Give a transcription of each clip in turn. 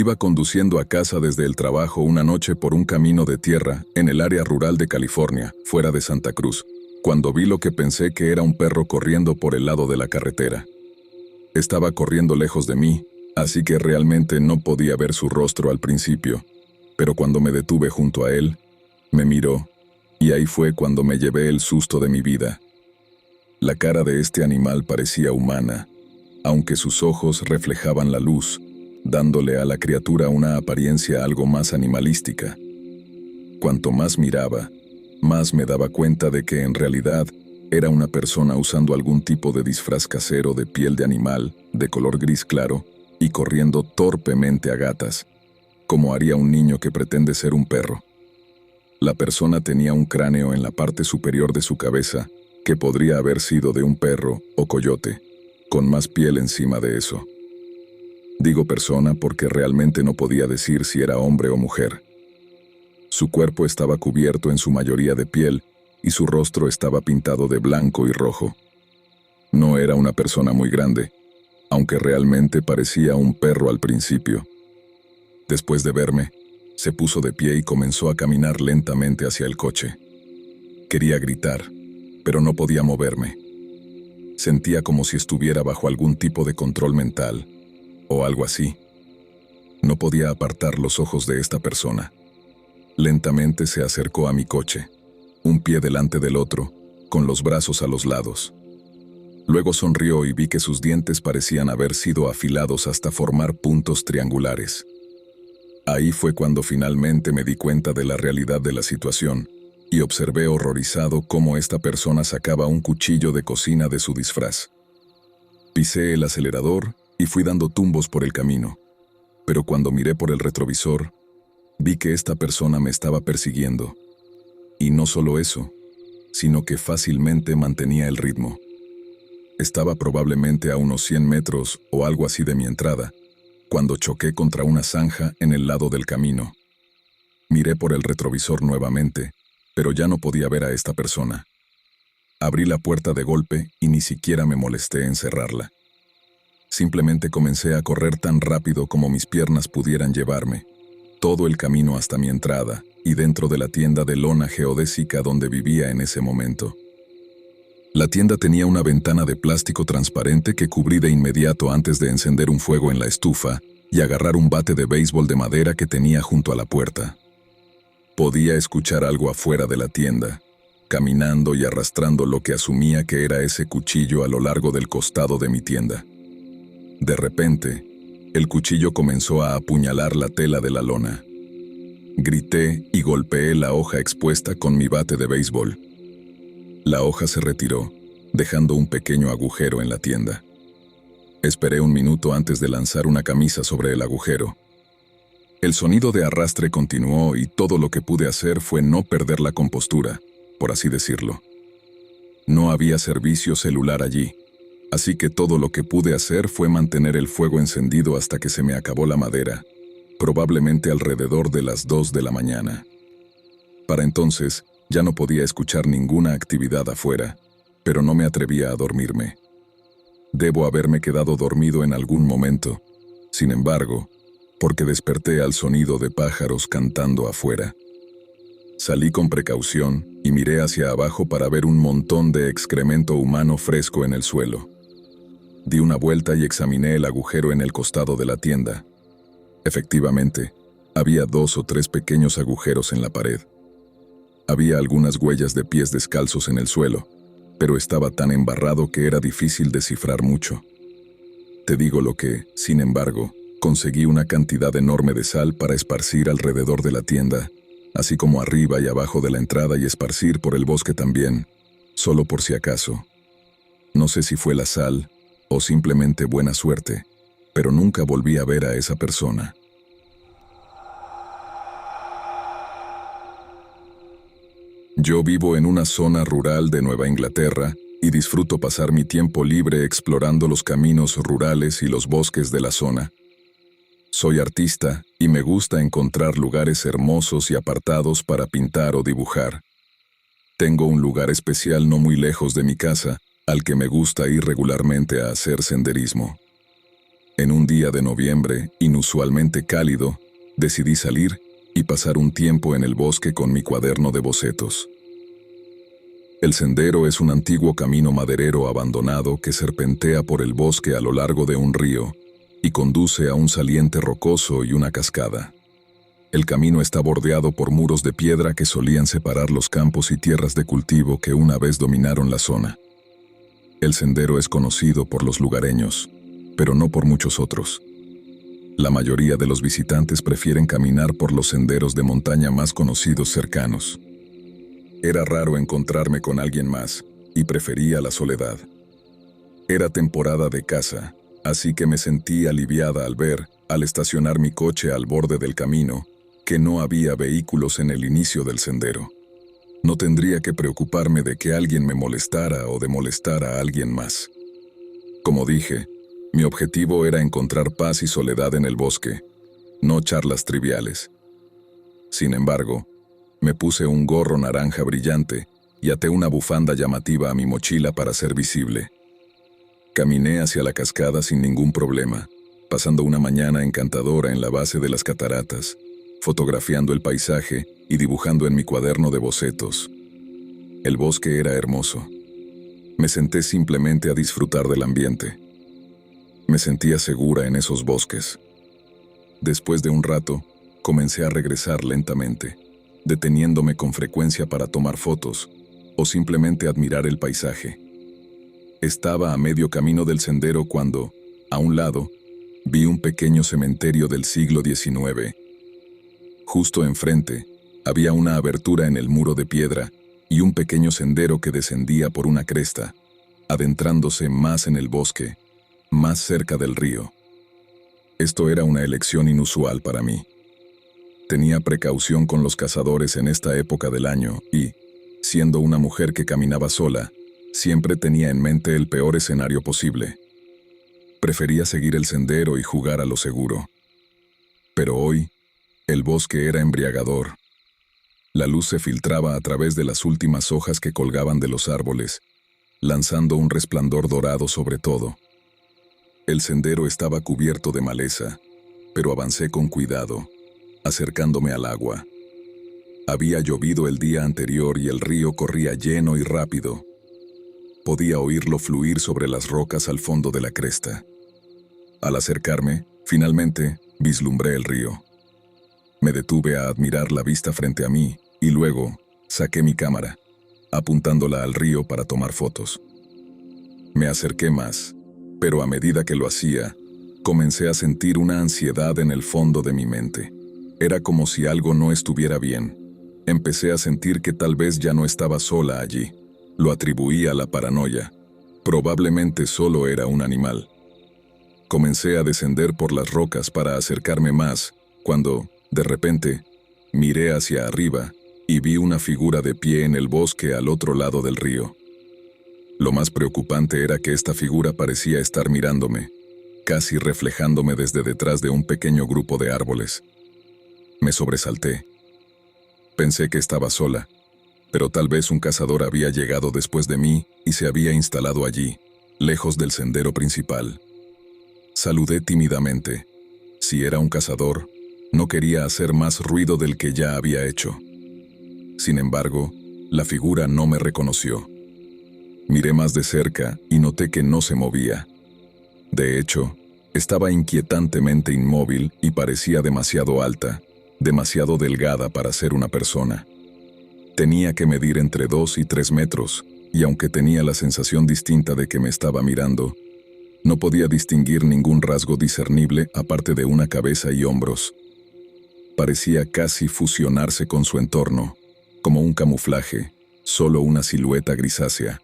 Iba conduciendo a casa desde el trabajo una noche por un camino de tierra en el área rural de California, fuera de Santa Cruz, cuando vi lo que pensé que era un perro corriendo por el lado de la carretera. Estaba corriendo lejos de mí, así que realmente no podía ver su rostro al principio, pero cuando me detuve junto a él, me miró, y ahí fue cuando me llevé el susto de mi vida. La cara de este animal parecía humana, aunque sus ojos reflejaban la luz, dándole a la criatura una apariencia algo más animalística. Cuanto más miraba, más me daba cuenta de que en realidad era una persona usando algún tipo de disfraz casero de piel de animal, de color gris claro, y corriendo torpemente a gatas, como haría un niño que pretende ser un perro. La persona tenía un cráneo en la parte superior de su cabeza, que podría haber sido de un perro o coyote, con más piel encima de eso. Digo persona porque realmente no podía decir si era hombre o mujer. Su cuerpo estaba cubierto en su mayoría de piel y su rostro estaba pintado de blanco y rojo. No era una persona muy grande, aunque realmente parecía un perro al principio. Después de verme, se puso de pie y comenzó a caminar lentamente hacia el coche. Quería gritar, pero no podía moverme. Sentía como si estuviera bajo algún tipo de control mental, o algo así. No podía apartar los ojos de esta persona. Lentamente se acercó a mi coche, un pie delante del otro, con los brazos a los lados. Luego sonrió y vi que sus dientes parecían haber sido afilados hasta formar puntos triangulares. Ahí fue cuando finalmente me di cuenta de la realidad de la situación, y observé horrorizado cómo esta persona sacaba un cuchillo de cocina de su disfraz. Pisé el acelerador y fui dando tumbos por el camino, pero cuando miré por el retrovisor, vi que esta persona me estaba persiguiendo. Y no solo eso, sino que fácilmente mantenía el ritmo. Estaba probablemente a unos 100 metros o algo así de mi entrada, cuando choqué contra una zanja en el lado del camino. Miré por el retrovisor nuevamente, pero ya no podía ver a esta persona. Abrí la puerta de golpe y ni siquiera me molesté en cerrarla. Simplemente comencé a correr tan rápido como mis piernas pudieran llevarme, todo el camino hasta mi entrada y dentro de la tienda de lona geodésica donde vivía en ese momento. La tienda tenía una ventana de plástico transparente que cubrí de inmediato antes de encender un fuego en la estufa y agarrar un bate de béisbol de madera que tenía junto a la puerta. Podía escuchar algo afuera de la tienda, caminando y arrastrando lo que asumía que era ese cuchillo a lo largo del costado de mi tienda. De repente, el cuchillo comenzó a apuñalar la tela de la lona. Grité y golpeé la hoja expuesta con mi bate de béisbol. La hoja se retiró, dejando un pequeño agujero en la tienda. Esperé un minuto antes de lanzar una camisa sobre el agujero. El sonido de arrastre continuó y todo lo que pude hacer fue no perder la compostura, por así decirlo. No había servicio celular allí, así que todo lo que pude hacer fue mantener el fuego encendido hasta que se me acabó la madera, probablemente alrededor de las 2 de la mañana. Para entonces, ya no podía escuchar ninguna actividad afuera, pero no me atrevía a dormirme. Debo haberme quedado dormido en algún momento, sin embargo, porque desperté al sonido de pájaros cantando afuera. Salí con precaución y miré hacia abajo para ver un montón de excremento humano fresco en el suelo. Di una vuelta y examiné el agujero en el costado de la tienda. Efectivamente, había 2 o 3 pequeños agujeros en la pared. Había algunas huellas de pies descalzos en el suelo, pero estaba tan embarrado que era difícil descifrar mucho. Te digo lo que, sin embargo, conseguí una cantidad enorme de sal para esparcir alrededor de la tienda, así como arriba y abajo de la entrada y esparcir por el bosque también, solo por si acaso. No sé si fue la sal o simplemente buena suerte, pero nunca volví a ver a esa persona. Yo vivo en una zona rural de Nueva Inglaterra y disfruto pasar mi tiempo libre explorando los caminos rurales y los bosques de la zona. Soy artista y me gusta encontrar lugares hermosos y apartados para pintar o dibujar. Tengo un lugar especial no muy lejos de mi casa, al que me gusta ir regularmente a hacer senderismo. En un día de noviembre, inusualmente cálido, decidí salir y pasar un tiempo en el bosque con mi cuaderno de bocetos. El sendero es un antiguo camino maderero abandonado que serpentea por el bosque a lo largo de un río y conduce a un saliente rocoso y una cascada. El camino está bordeado por muros de piedra que solían separar los campos y tierras de cultivo que una vez dominaron la zona. El sendero es conocido por los lugareños, pero no por muchos otros. La mayoría de los visitantes prefieren caminar por los senderos de montaña más conocidos cercanos. Era raro encontrarme con alguien más, y prefería la soledad. Era temporada de caza, así que me sentí aliviada al ver, al estacionar mi coche al borde del camino, que no había vehículos en el inicio del sendero. No tendría que preocuparme de que alguien me molestara o de molestar a alguien más. Como dije, mi objetivo era encontrar paz y soledad en el bosque, no charlas triviales. Sin embargo, me puse un gorro naranja brillante y até una bufanda llamativa a mi mochila para ser visible. Caminé hacia la cascada sin ningún problema, pasando una mañana encantadora en la base de las cataratas, fotografiando el paisaje y dibujando en mi cuaderno de bocetos. El bosque era hermoso. Me senté simplemente a disfrutar del ambiente. Me sentía segura en esos bosques. Después de un rato, comencé a regresar lentamente, deteniéndome con frecuencia para tomar fotos o simplemente admirar el paisaje. Estaba a medio camino del sendero cuando, a un lado, vi un pequeño cementerio del siglo XIX. Justo enfrente, había una abertura en el muro de piedra y un pequeño sendero que descendía por una cresta, adentrándose más en el bosque, más cerca del río. Esto era una elección inusual para mí. Tenía precaución con los cazadores en esta época del año y, siendo una mujer que caminaba sola, siempre tenía en mente el peor escenario posible. Prefería seguir el sendero y jugar a lo seguro. Pero hoy, el bosque era embriagador. La luz se filtraba a través de las últimas hojas que colgaban de los árboles, lanzando un resplandor dorado sobre todo. El sendero estaba cubierto de maleza, pero avancé con cuidado, acercándome al agua. Había llovido el día anterior y el río corría lleno y rápido. Podía oírlo fluir sobre las rocas al fondo de la cresta. Al acercarme, finalmente, vislumbré el río. Me detuve a admirar la vista frente a mí y luego saqué mi cámara, apuntándola al río para tomar fotos. Me acerqué más, pero a medida que lo hacía, comencé a sentir una ansiedad en el fondo de mi mente. Era como si algo no estuviera bien. Empecé a sentir que tal vez ya no estaba sola allí. Lo atribuí a la paranoia. Probablemente solo era un animal. Comencé a descender por las rocas para acercarme más, cuando, de repente, miré hacia arriba y vi una figura de pie en el bosque al otro lado del río. Lo más preocupante era que esta figura parecía estar mirándome, casi reflejándome desde detrás de un pequeño grupo de árboles. Me sobresalté. Pensé que estaba sola, pero tal vez un cazador había llegado después de mí y se había instalado allí, lejos del sendero principal. Saludé tímidamente. Si era un cazador, no quería hacer más ruido del que ya había hecho. Sin embargo, la figura no me reconoció. Miré más de cerca y noté que no se movía. De hecho, estaba inquietantemente inmóvil y parecía demasiado alta, demasiado delgada para ser una persona. Tenía que medir entre 2 y 3 metros, y aunque tenía la sensación distinta de que me estaba mirando, no podía distinguir ningún rasgo discernible aparte de una cabeza y hombros. Parecía casi fusionarse con su entorno, como un camuflaje, solo una silueta grisácea.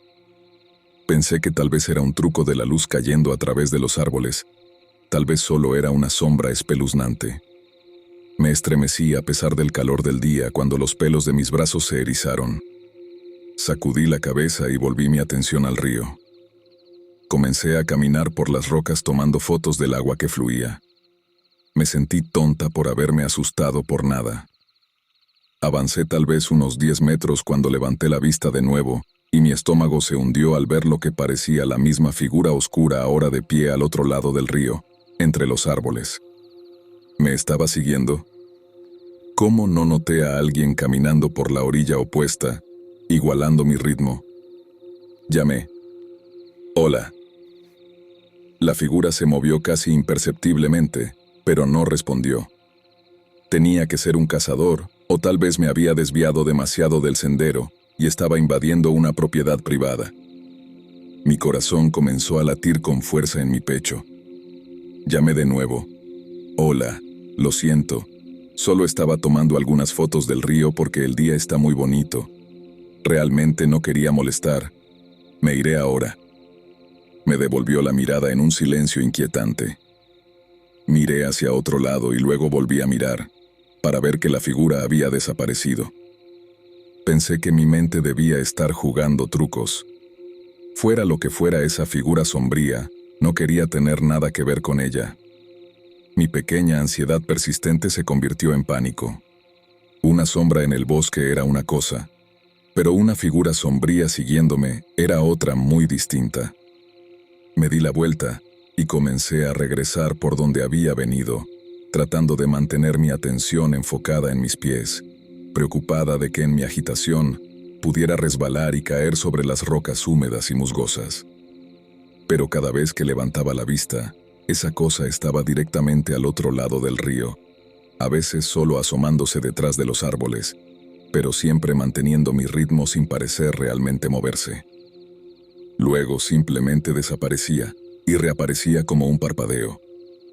Pensé que tal vez era un truco de la luz cayendo a través de los árboles, tal vez solo era una sombra espeluznante. Me estremecí a pesar del calor del día cuando los pelos de mis brazos se erizaron. Sacudí la cabeza y volví mi atención al río. Comencé a caminar por las rocas tomando fotos del agua que fluía. Me sentí tonta por haberme asustado por nada. Avancé tal vez unos 10 metros cuando levanté la vista de nuevo y mi estómago se hundió al ver lo que parecía la misma figura oscura ahora de pie al otro lado del río, entre los árboles. ¿Me estaba siguiendo? ¿Cómo no noté a alguien caminando por la orilla opuesta, igualando mi ritmo? Llamé. Hola. La figura se movió casi imperceptiblemente, pero no respondió. Tenía que ser un cazador, o tal vez me había desviado demasiado del sendero y estaba invadiendo una propiedad privada. Mi corazón comenzó a latir con fuerza en mi pecho. Llamé de nuevo. Hola, lo siento. Solo estaba tomando algunas fotos del río porque el día está muy bonito. Realmente no quería molestar. Me iré ahora. Me devolvió la mirada en un silencio inquietante. Miré hacia otro lado y luego volví a mirar, para ver que la figura había desaparecido. Pensé que mi mente debía estar jugando trucos. Fuera lo que fuera esa figura sombría, no quería tener nada que ver con ella. Mi pequeña ansiedad persistente se convirtió en pánico. Una sombra en el bosque era una cosa, pero una figura sombría siguiéndome era otra muy distinta. Me di la vuelta y comencé a regresar por donde había venido, tratando de mantener mi atención enfocada en mis pies, preocupada de que en mi agitación pudiera resbalar y caer sobre las rocas húmedas y musgosas. Pero cada vez que levantaba la vista, esa cosa estaba directamente al otro lado del río, a veces solo asomándose detrás de los árboles, pero siempre manteniendo mi ritmo sin parecer realmente moverse. Luego simplemente desaparecía y reaparecía como un parpadeo.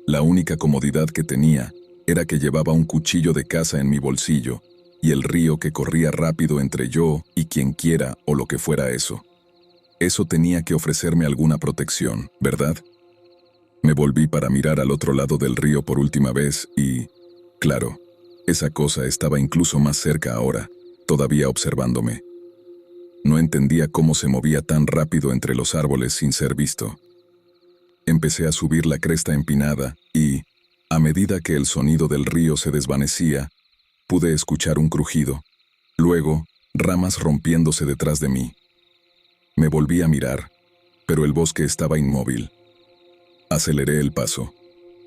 La única comodidad que tenía era que llevaba un cuchillo de caza en mi bolsillo y el río que corría rápido entre yo y quienquiera o lo que fuera eso. Eso tenía que ofrecerme alguna protección, ¿verdad? Me volví para mirar al otro lado del río por última vez y, claro, esa cosa estaba incluso más cerca ahora, todavía observándome. No entendía cómo se movía tan rápido entre los árboles sin ser visto. Empecé a subir la cresta empinada y, a medida que el sonido del río se desvanecía, pude escuchar un crujido. Luego, ramas rompiéndose detrás de mí. Me volví a mirar, pero el bosque estaba inmóvil. Aceleré el paso,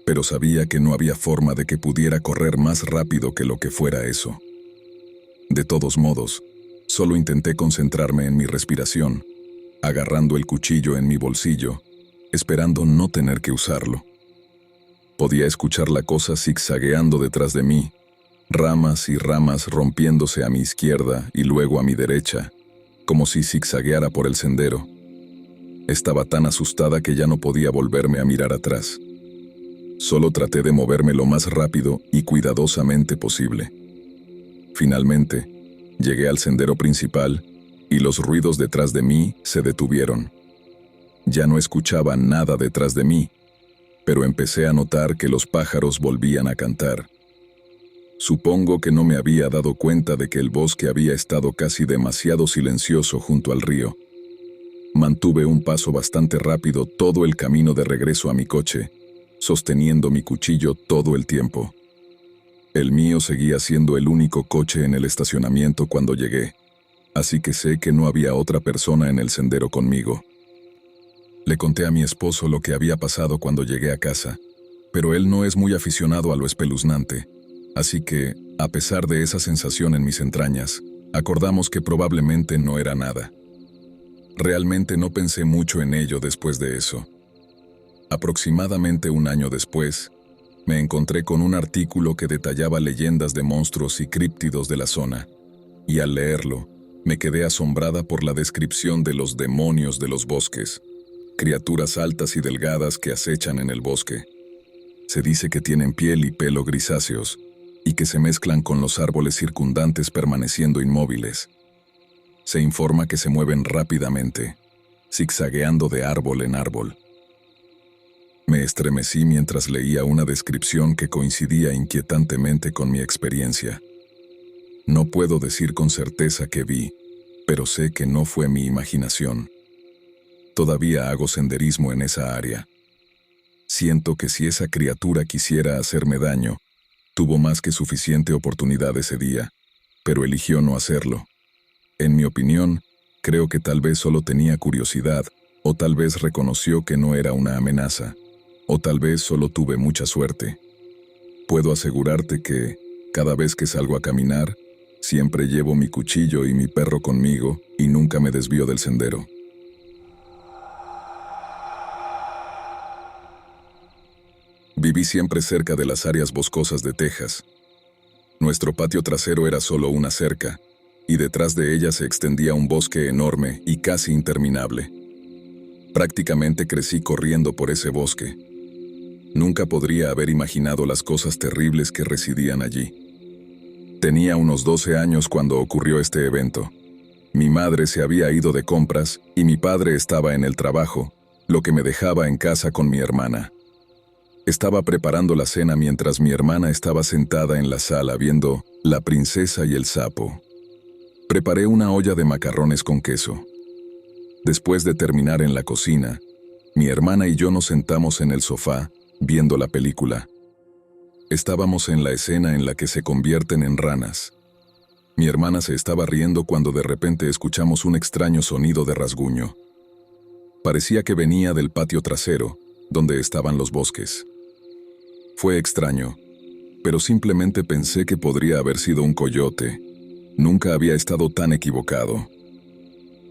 pero sabía que no había forma de que pudiera correr más rápido que lo que fuera eso. De todos modos, solo intenté concentrarme en mi respiración, agarrando el cuchillo en mi bolsillo, esperando no tener que usarlo. Podía escuchar la cosa zigzagueando detrás de mí, ramas y ramas rompiéndose a mi izquierda y luego a mi derecha, como si zigzagueara por el sendero. Estaba tan asustada que ya no podía volverme a mirar atrás. Solo traté de moverme lo más rápido y cuidadosamente posible. Finalmente, llegué al sendero principal y los ruidos detrás de mí se detuvieron. Ya no escuchaba nada detrás de mí, pero empecé a notar que los pájaros volvían a cantar. Supongo que no me había dado cuenta de que el bosque había estado casi demasiado silencioso junto al río. Mantuve un paso bastante rápido todo el camino de regreso a mi coche, sosteniendo mi cuchillo todo el tiempo. El mío seguía siendo el único coche en el estacionamiento cuando llegué, así que sé que no había otra persona en el sendero conmigo. Le conté a mi esposo lo que había pasado cuando llegué a casa, pero él no es muy aficionado a lo espeluznante, así que, a pesar de esa sensación en mis entrañas, acordamos que probablemente no era nada. Realmente no pensé mucho en ello después de eso. Aproximadamente un año después, me encontré con un artículo que detallaba leyendas de monstruos y críptidos de la zona, y al leerlo, me quedé asombrada por la descripción de los demonios de los bosques, criaturas altas y delgadas que acechan en el bosque. Se dice que tienen piel y pelo grisáceos, y que se mezclan con los árboles circundantes permaneciendo inmóviles. Se informa que se mueven rápidamente, zigzagueando de árbol en árbol. Me estremecí mientras leía una descripción que coincidía inquietantemente con mi experiencia. No puedo decir con certeza qué vi, pero sé que no fue mi imaginación. Todavía hago senderismo en esa área. Siento que si esa criatura quisiera hacerme daño, tuvo más que suficiente oportunidad ese día, pero eligió no hacerlo. En mi opinión, creo que tal vez solo tenía curiosidad, o tal vez reconoció que no era una amenaza. O tal vez solo tuve mucha suerte. Puedo asegurarte que, cada vez que salgo a caminar, siempre llevo mi cuchillo y mi perro conmigo y nunca me desvío del sendero. Viví siempre cerca de las áreas boscosas de Texas. Nuestro patio trasero era solo una cerca, y detrás de ella se extendía un bosque enorme y casi interminable. Prácticamente crecí corriendo por ese bosque. Nunca podría haber imaginado las cosas terribles que residían allí. Tenía unos 12 años cuando ocurrió este evento. Mi madre se había ido de compras y mi padre estaba en el trabajo, lo que me dejaba en casa con mi hermana. Estaba preparando la cena mientras mi hermana estaba sentada en la sala viendo La princesa y el sapo. Preparé una olla de macarrones con queso. Después de terminar en la cocina, mi hermana y yo nos sentamos en el sofá, viendo la película. Estábamos en la escena en la que se convierten en ranas. Mi hermana se estaba riendo cuando de repente escuchamos un extraño sonido de rasguño. Parecía que venía del patio trasero, donde estaban los bosques. Fue extraño, pero simplemente pensé que podría haber sido un coyote. Nunca había estado tan equivocado.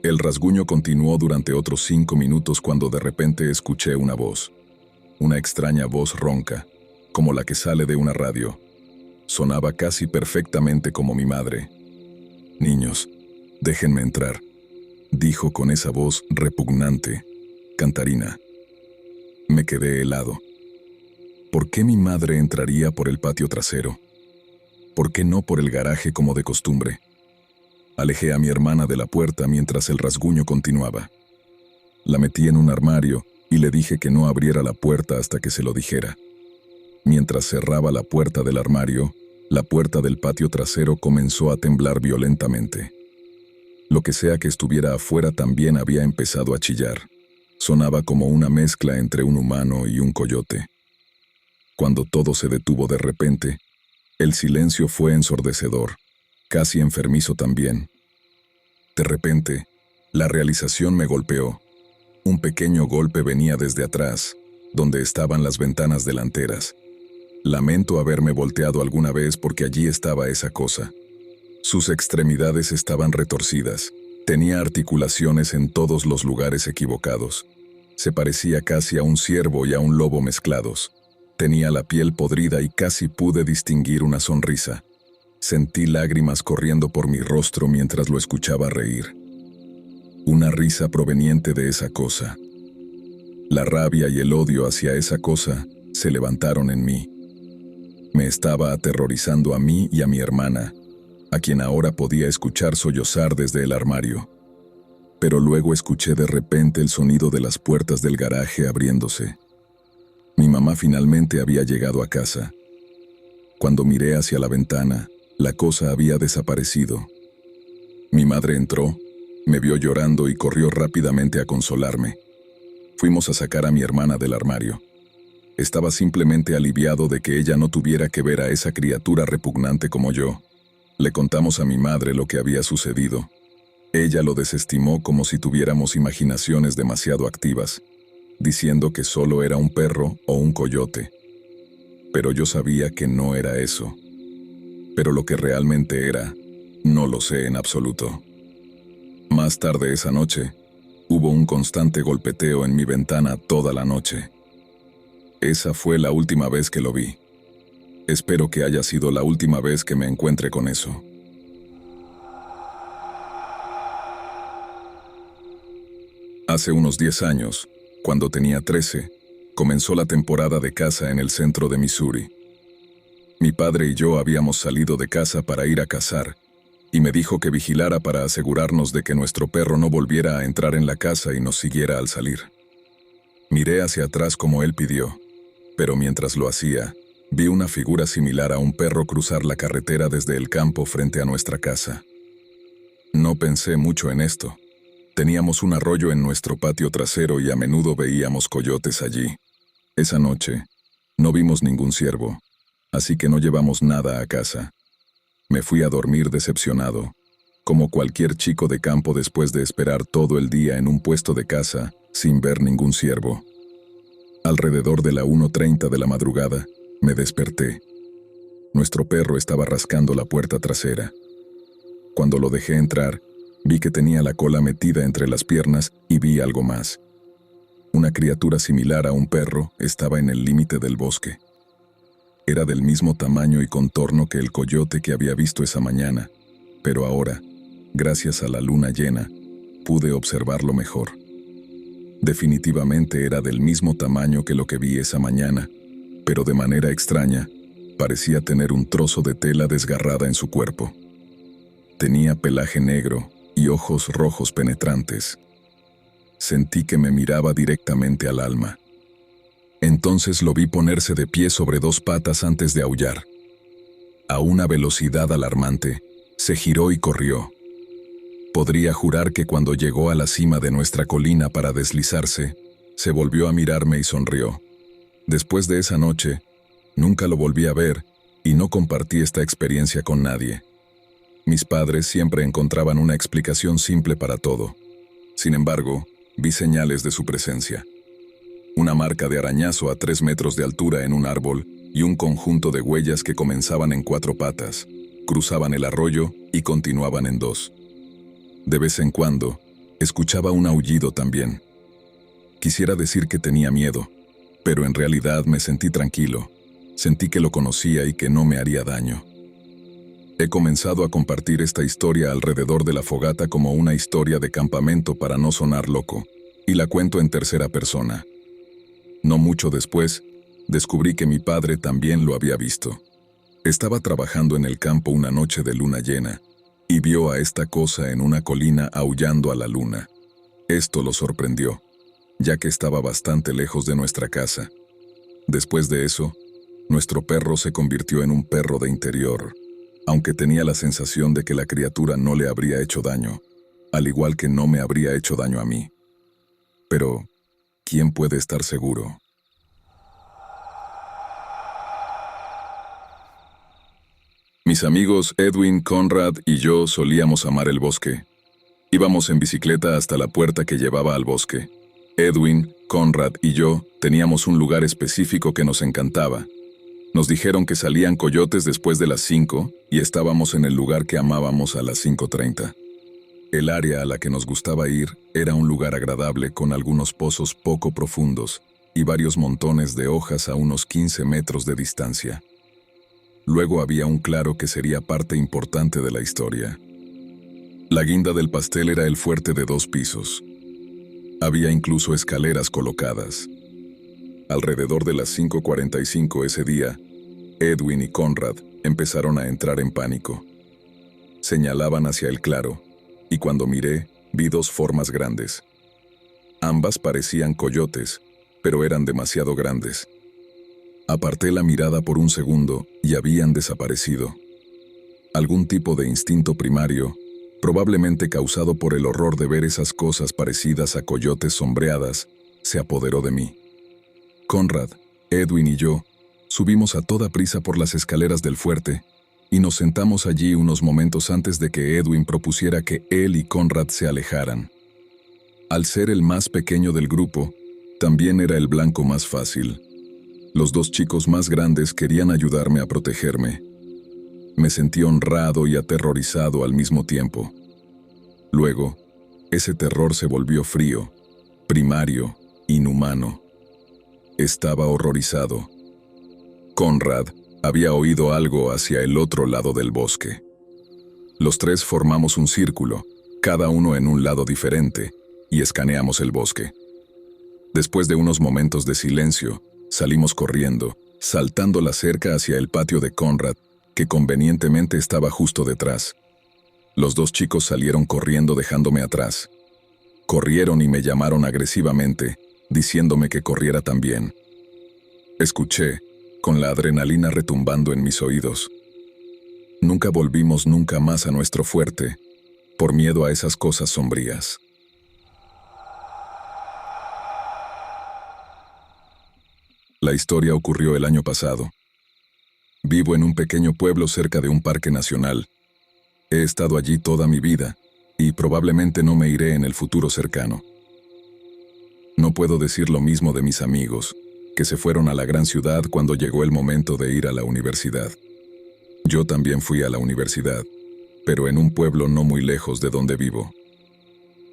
El rasguño continuó durante otros 5 minutos cuando de repente escuché una voz. Una extraña voz ronca, como la que sale de una radio. Sonaba casi perfectamente como mi madre. «Niños, déjenme entrar», dijo con esa voz repugnante, cantarina. Me quedé helado. ¿Por qué mi madre entraría por el patio trasero? ¿Por qué no por el garaje como de costumbre? Alejé a mi hermana de la puerta mientras el rasguño continuaba. La metí en un armario y le dije que no abriera la puerta hasta que se lo dijera. Mientras cerraba la puerta del armario, la puerta del patio trasero comenzó a temblar violentamente. Lo que sea que estuviera afuera también había empezado a chillar. Sonaba como una mezcla entre un humano y un coyote. Cuando todo se detuvo de repente, el silencio fue ensordecedor, casi enfermizo también. De repente, la realización me golpeó. Un pequeño golpe venía desde atrás, donde estaban las ventanas delanteras. Lamento haberme volteado alguna vez porque allí estaba esa cosa. Sus extremidades estaban retorcidas. Tenía articulaciones en todos los lugares equivocados. Se parecía casi a un ciervo y a un lobo mezclados. Tenía la piel podrida y casi pude distinguir una sonrisa. Sentí lágrimas corriendo por mi rostro mientras lo escuchaba reír. Una risa proveniente de esa cosa. La rabia y el odio hacia esa cosa se levantaron en mí. Me estaba aterrorizando a mí y a mi hermana, a quien ahora podía escuchar sollozar desde el armario. Pero luego escuché de repente el sonido de las puertas del garaje abriéndose. Mi mamá finalmente había llegado a casa. Cuando miré hacia la ventana, la cosa había desaparecido. Mi madre entró, me vio llorando y corrió rápidamente a consolarme. Fuimos a sacar a mi hermana del armario. Estaba simplemente aliviado de que ella no tuviera que ver a esa criatura repugnante como yo. Le contamos a mi madre lo que había sucedido. Ella lo desestimó como si tuviéramos imaginaciones demasiado activas, diciendo que solo era un perro o un coyote. Pero yo sabía que no era eso. Pero lo que realmente era, no lo sé en absoluto. Más tarde esa noche, hubo un constante golpeteo en mi ventana toda la noche. Esa fue la última vez que lo vi. Espero que haya sido la última vez que me encuentre con eso. Hace unos 10 años, cuando tenía 13, comenzó la temporada de caza en el centro de Missouri. Mi padre y yo habíamos salido de casa para ir a cazar, y me dijo que vigilara para asegurarnos de que nuestro perro no volviera a entrar en la casa y nos siguiera al salir. Miré hacia atrás como él pidió, pero mientras lo hacía, vi una figura similar a un perro cruzar la carretera desde el campo frente a nuestra casa. No pensé mucho en esto. Teníamos un arroyo en nuestro patio trasero y a menudo veíamos coyotes allí. Esa noche, no vimos ningún ciervo, así que no llevamos nada a casa. Me fui a dormir decepcionado, como cualquier chico de campo después de esperar todo el día en un puesto de caza sin ver ningún ciervo. Alrededor de la 1:30 de la madrugada, me desperté. Nuestro perro estaba rascando la puerta trasera. Cuando lo dejé entrar, vi que tenía la cola metida entre las piernas y vi algo más. Una criatura similar a un perro estaba en el límite del bosque. Era del mismo tamaño y contorno que el coyote que había visto esa mañana, pero ahora, gracias a la luna llena, pude observarlo mejor. Definitivamente era del mismo tamaño que lo que vi esa mañana, pero de manera extraña, parecía tener un trozo de tela desgarrada en su cuerpo. Tenía pelaje negro y ojos rojos penetrantes. Sentí que me miraba directamente al alma. Entonces lo vi ponerse de pie sobre dos patas antes de aullar. A una velocidad alarmante, se giró y corrió. Podría jurar que cuando llegó a la cima de nuestra colina para deslizarse, se volvió a mirarme y sonrió. Después de esa noche, nunca lo volví a ver y no compartí esta experiencia con nadie. Mis padres siempre encontraban una explicación simple para todo. Sin embargo, vi señales de su presencia. Una marca de arañazo a 3 metros de altura en un árbol y un conjunto de huellas que comenzaban en 4 patas, cruzaban el arroyo y continuaban en 2. De vez en cuando, escuchaba un aullido también. Quisiera decir que tenía miedo, pero en realidad me sentí tranquilo. Sentí que lo conocía y que no me haría daño. He comenzado a compartir esta historia alrededor de la fogata como una historia de campamento para no sonar loco, y la cuento en tercera persona. No mucho después, descubrí que mi padre también lo había visto. Estaba trabajando en el campo una noche de luna llena, y vio a esta cosa en una colina aullando a la luna. Esto lo sorprendió, ya que estaba bastante lejos de nuestra casa. Después de eso, nuestro perro se convirtió en un perro de interior, aunque tenía la sensación de que la criatura no le habría hecho daño, al igual que no me habría hecho daño a mí. Pero, ¿quién puede estar seguro? Mis amigos Edwin, Conrad y yo solíamos amar el bosque. Íbamos en bicicleta hasta la puerta que llevaba al bosque. Edwin, Conrad y yo teníamos un lugar específico que nos encantaba. Nos dijeron que salían coyotes después de las 5 y estábamos en el lugar que amábamos a las 5:30. El área a la que nos gustaba ir era un lugar agradable con algunos pozos poco profundos y varios montones de hojas a unos 15 metros de distancia. Luego había un claro que sería parte importante de la historia. La guinda del pastel era el fuerte de 2 pisos. Había incluso escaleras colocadas. Alrededor de las 5:45 ese día, Edwin y Conrad empezaron a entrar en pánico. Señalaban hacia el claro, y cuando miré, vi 2 formas grandes. Ambas parecían coyotes, pero eran demasiado grandes. Aparté la mirada por un segundo y habían desaparecido. Algún tipo de instinto primario, probablemente causado por el horror de ver esas cosas parecidas a coyotes sombreadas, se apoderó de mí. Conrad, Edwin y yo subimos a toda prisa por las escaleras del fuerte y nos sentamos allí unos momentos antes de que Edwin propusiera que él y Conrad se alejaran. Al ser el más pequeño del grupo, también era el blanco más fácil. Los 2 chicos más grandes querían ayudarme a protegerme. Me sentí honrado y aterrorizado al mismo tiempo. Luego, ese terror se volvió frío, primario, inhumano. Estaba horrorizado. Conrad había oído algo hacia el otro lado del bosque. Los 3 formamos un círculo, cada uno en un lado diferente, y escaneamos el bosque. Después de unos momentos de silencio, salimos corriendo, saltando la cerca hacia el patio de Conrad, que convenientemente estaba justo detrás. Los 2 chicos salieron corriendo dejándome atrás. Corrieron y me llamaron agresivamente, diciéndome que corriera también. Escuché, con la adrenalina retumbando en mis oídos. Nunca volvimos nunca más a nuestro fuerte, por miedo a esas cosas sombrías. La historia ocurrió el año pasado. Vivo en un pequeño pueblo cerca de un parque nacional. He estado allí toda mi vida, y probablemente no me iré en el futuro cercano. No puedo decir lo mismo de mis amigos, que se fueron a la gran ciudad cuando llegó el momento de ir a la universidad. Yo también fui a la universidad, pero en un pueblo no muy lejos de donde vivo.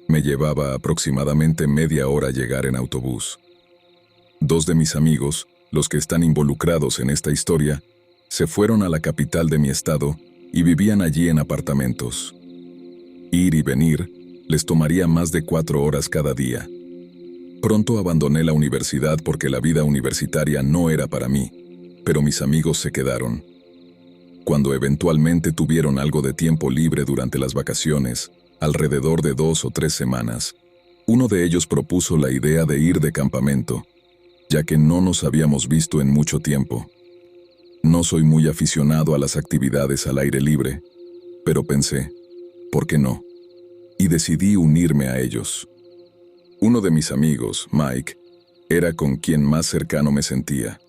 Me llevaba aproximadamente media hora llegar en autobús. Dos de mis amigos, los que están involucrados en esta historia, se fueron a la capital de mi estado y vivían allí en apartamentos. Ir y venir les tomaría más de 4 horas cada día. Pronto abandoné la universidad porque la vida universitaria no era para mí, pero mis amigos se quedaron. Cuando eventualmente tuvieron algo de tiempo libre durante las vacaciones, alrededor de 2 o 3 semanas, uno de ellos propuso la idea de ir de campamento, ya que no nos habíamos visto en mucho tiempo. No soy muy aficionado a las actividades al aire libre, pero pensé, ¿por qué no? Y decidí unirme a ellos. Uno de mis amigos, Mike, era con quien más cercano me sentía.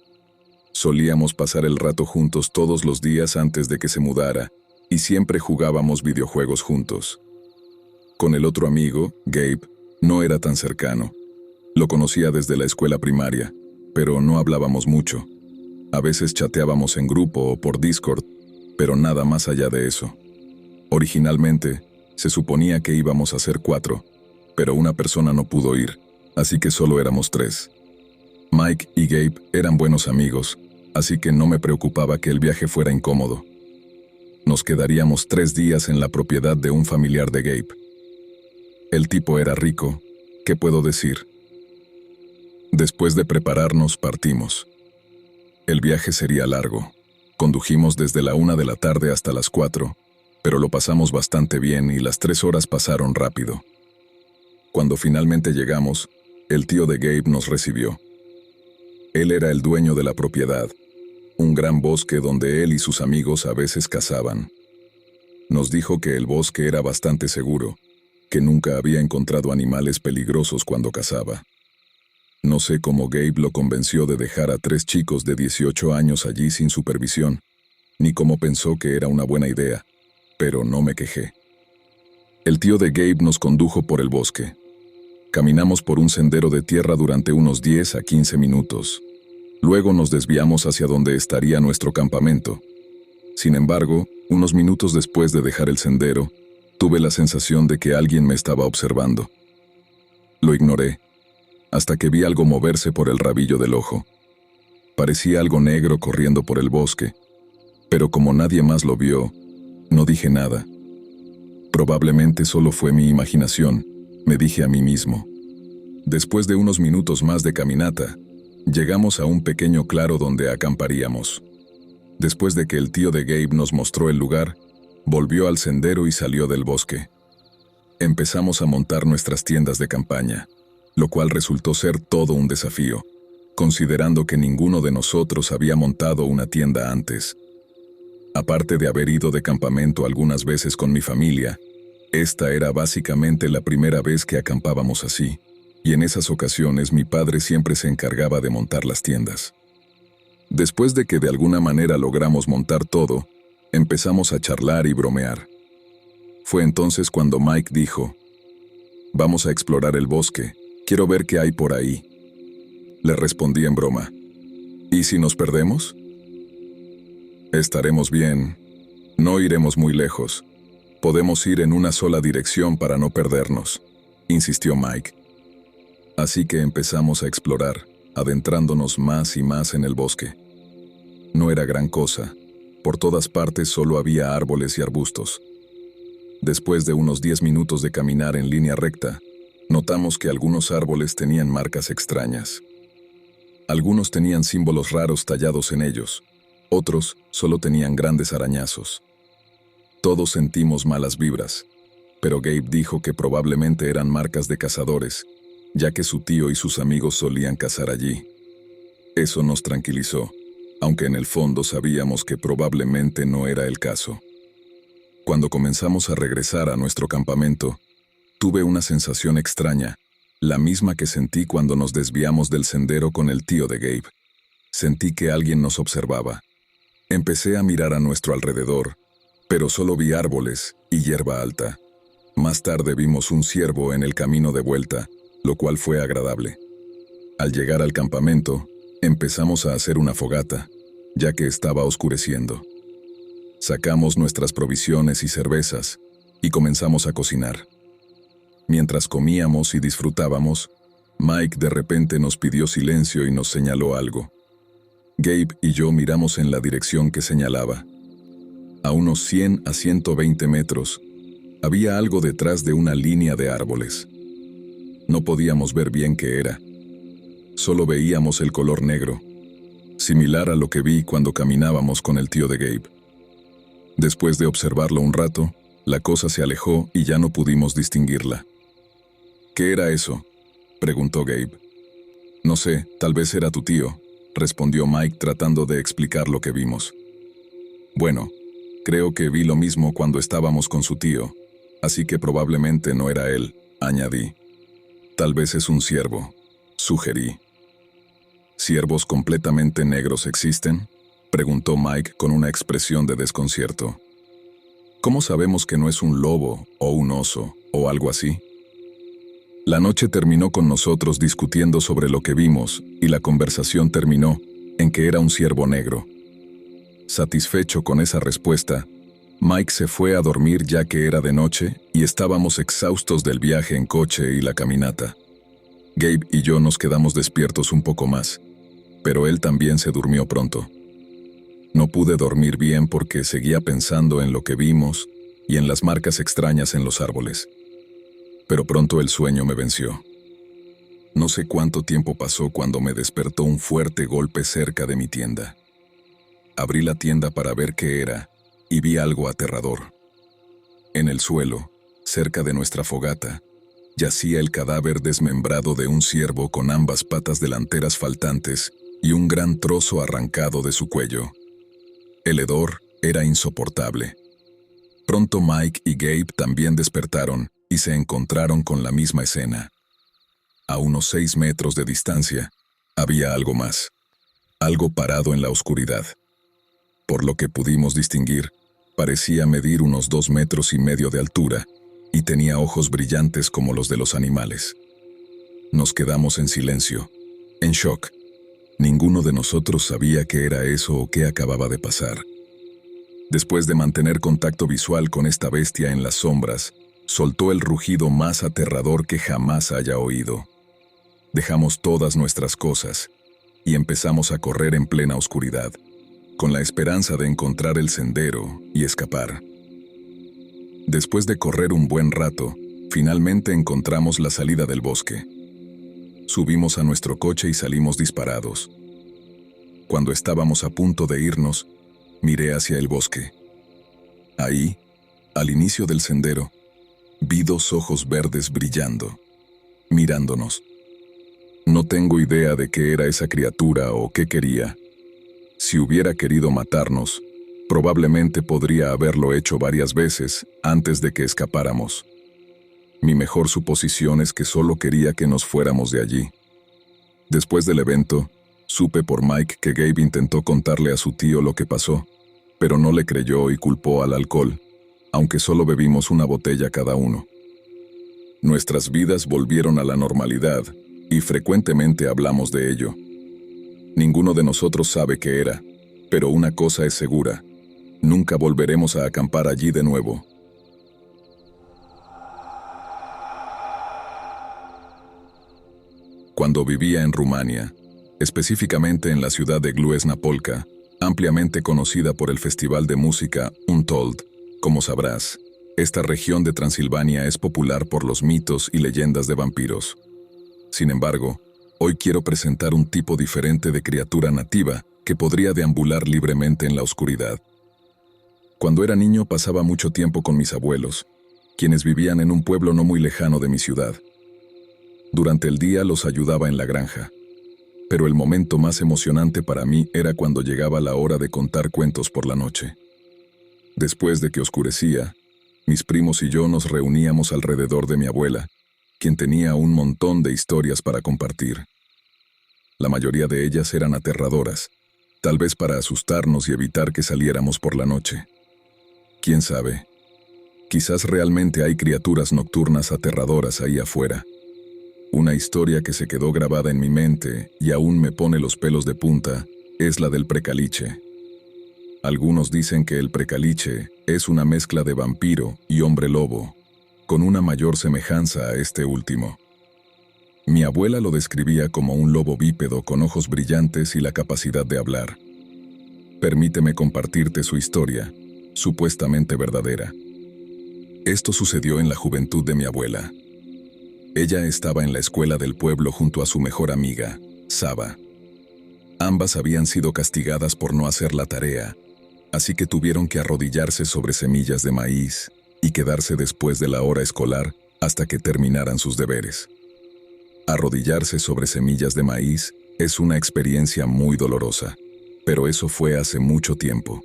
Solíamos pasar el rato juntos todos los días antes de que se mudara, y siempre jugábamos videojuegos juntos. Con el otro amigo, Gabe, no era tan cercano. Lo conocía desde la escuela primaria, pero no hablábamos mucho. A veces chateábamos en grupo o por Discord, pero nada más allá de eso. Originalmente, se suponía que íbamos a ser 4, pero una persona no pudo ir, así que solo éramos 3. Mike y Gabe eran buenos amigos, así que no me preocupaba que el viaje fuera incómodo. Nos quedaríamos 3 días en la propiedad de un familiar de Gabe. El tipo era rico, ¿qué puedo decir? Después de prepararnos, partimos. El viaje sería largo. Condujimos desde la 1 de la tarde hasta las 4, pero lo pasamos bastante bien y las 3 horas pasaron rápido. Cuando finalmente llegamos, el tío de Gabe nos recibió. Él era el dueño de la propiedad, un gran bosque donde él y sus amigos a veces cazaban. Nos dijo que el bosque era bastante seguro, que nunca había encontrado animales peligrosos cuando cazaba. No sé cómo Gabe lo convenció de dejar a 3 chicos de 18 años allí sin supervisión, ni cómo pensó que era una buena idea, pero no me quejé. El tío de Gabe nos condujo por el bosque. Caminamos por un sendero de tierra durante unos 10 a 15 minutos. Luego nos desviamos hacia donde estaría nuestro campamento. Sin embargo, unos minutos después de dejar el sendero, tuve la sensación de que alguien me estaba observando. Lo ignoré, hasta que vi algo moverse por el rabillo del ojo. Parecía algo negro corriendo por el bosque, pero como nadie más lo vio, no dije nada. Probablemente solo fue mi imaginación, me dije a mí mismo. Después de unos minutos más de caminata, llegamos a un pequeño claro donde acamparíamos. Después de que el tío de Gabe nos mostró el lugar, volvió al sendero y salió del bosque. Empezamos a montar nuestras tiendas de campaña, lo cual resultó ser todo un desafío, considerando que ninguno de nosotros había montado una tienda antes. Aparte de haber ido de campamento algunas veces con mi familia, esta era básicamente la primera vez que acampábamos así, y en esas ocasiones mi padre siempre se encargaba de montar las tiendas. Después de que de alguna manera logramos montar todo, empezamos a charlar y bromear. Fue entonces cuando Mike dijo, «Vamos a explorar el bosque, quiero ver qué hay por ahí». Le respondí en broma, «¿Y si nos perdemos?» «Estaremos bien, no iremos muy lejos. Podemos ir en una sola dirección para no perdernos», insistió Mike. Así que empezamos a explorar, adentrándonos más y más en el bosque. No era gran cosa, por todas partes solo había árboles y arbustos. Después de unos 10 minutos de caminar en línea recta, notamos que algunos árboles tenían marcas extrañas. Algunos tenían símbolos raros tallados en ellos, otros solo tenían grandes arañazos. Todos sentimos malas vibras, pero Gabe dijo que probablemente eran marcas de cazadores, ya que su tío y sus amigos solían cazar allí. Eso nos tranquilizó, aunque en el fondo sabíamos que probablemente no era el caso. Cuando comenzamos a regresar a nuestro campamento, tuve una sensación extraña, la misma que sentí cuando nos desviamos del sendero con el tío de Gabe. Sentí que alguien nos observaba. Empecé a mirar a nuestro alrededor, pero solo vi árboles y hierba alta. Más tarde vimos un ciervo en el camino de vuelta, lo cual fue agradable. Al llegar al campamento, Empezamos a hacer una fogata, ya que estaba oscureciendo. Sacamos nuestras provisiones y cervezas y comenzamos a cocinar. Mientras comíamos y disfrutábamos, Mike de repente nos pidió silencio y nos señaló algo. Gabe y yo miramos en la dirección que señalaba. A unos 100 a 120 metros, había algo detrás de una línea de árboles. No podíamos ver bien qué era. Solo veíamos el color negro, similar a lo que vi cuando caminábamos con el tío de Gabe. Después de observarlo un rato, la cosa se alejó y ya no pudimos distinguirla. ¿Qué era eso?, preguntó Gabe. No sé, tal vez era tu tío, respondió Mike tratando de explicar lo que vimos. Bueno, creo que vi lo mismo cuando estábamos con su tío, así que probablemente no era él, añadí. Tal vez es un ciervo, sugerí. ¿Ciervos completamente negros existen?, preguntó Mike con una expresión de desconcierto. ¿Cómo sabemos que no es un lobo o un oso o algo así? La noche terminó con nosotros discutiendo sobre lo que vimos y la conversación terminó en que era un ciervo negro. Satisfecho con esa respuesta, Mike se fue a dormir ya que era de noche y estábamos exhaustos del viaje en coche y la caminata. Gabe y yo nos quedamos despiertos un poco más, pero él también se durmió pronto. No pude dormir bien porque seguía pensando en lo que vimos y en las marcas extrañas en los árboles. Pero pronto el sueño me venció. No sé cuánto tiempo pasó cuando me despertó un fuerte golpe cerca de mi tienda. Abrí la tienda para ver qué era y vi algo aterrador. En el suelo, cerca de nuestra fogata, yacía el cadáver desmembrado de un ciervo con ambas patas delanteras faltantes y un gran trozo arrancado de su cuello. El hedor era insoportable. Pronto Mike y Gabe también despertaron y se encontraron con la misma escena. A unos 6 metros de distancia, había algo más. Algo parado en la oscuridad. Por lo que pudimos distinguir, parecía medir unos 2,5 metros de altura y tenía ojos brillantes como los de los animales. Nos quedamos en silencio, en shock. Ninguno de nosotros sabía qué era eso o qué acababa de pasar. Después de mantener contacto visual con esta bestia en las sombras, soltó el rugido más aterrador que jamás haya oído. Dejamos todas nuestras cosas y empezamos a correr en plena oscuridad, con la esperanza de encontrar el sendero y escapar. Después de correr un buen rato, finalmente encontramos la salida del bosque. Subimos a nuestro coche y salimos disparados. Cuando estábamos a punto de irnos, miré hacia el bosque. Ahí, al inicio del sendero, vi 2 ojos verdes brillando, mirándonos. No tengo idea de qué era esa criatura o qué quería. Si hubiera querido matarnos, probablemente podría haberlo hecho varias veces antes de que escapáramos. Mi mejor suposición es que solo quería que nos fuéramos de allí. Después del evento, supe por Mike que Gabe intentó contarle a su tío lo que pasó, pero no le creyó y culpó al alcohol, aunque solo bebimos una botella cada uno. Nuestras vidas volvieron a la normalidad y frecuentemente hablamos de ello. Ninguno de nosotros sabe qué era, pero una cosa es segura: nunca volveremos a acampar allí de nuevo. Cuando vivía en Rumania, específicamente en la ciudad de Cluj-Napoca, ampliamente conocida por el festival de música Untold, como sabrás, esta región de Transilvania es popular por los mitos y leyendas de vampiros. Sin embargo, hoy quiero presentar un tipo diferente de criatura nativa que podría deambular libremente en la oscuridad. Cuando era niño pasaba mucho tiempo con mis abuelos, quienes vivían en un pueblo no muy lejano de mi ciudad. Durante el día los ayudaba en la granja, pero el momento más emocionante para mí era cuando llegaba la hora de contar cuentos por la noche. Después de que oscurecía, mis primos y yo nos reuníamos alrededor de mi abuela, quien tenía un montón de historias para compartir. La mayoría de ellas eran aterradoras, tal vez para asustarnos y evitar que saliéramos por la noche. ¿Quién sabe? Quizás realmente hay criaturas nocturnas aterradoras ahí afuera. Una historia que se quedó grabada en mi mente y aún me pone los pelos de punta es la del precaliche. Algunos dicen que el precaliche es una mezcla de vampiro y hombre lobo, con una mayor semejanza a este último. Mi abuela lo describía como un lobo bípedo con ojos brillantes y la capacidad de hablar. Permíteme compartirte su historia, supuestamente verdadera. Esto sucedió en la juventud de mi abuela. Ella estaba en la escuela del pueblo junto a su mejor amiga, Saba. Ambas habían sido castigadas por no hacer la tarea, así que tuvieron que arrodillarse sobre semillas de maíz y quedarse después de la hora escolar hasta que terminaran sus deberes. Arrodillarse sobre semillas de maíz es una experiencia muy dolorosa, pero eso fue hace mucho tiempo.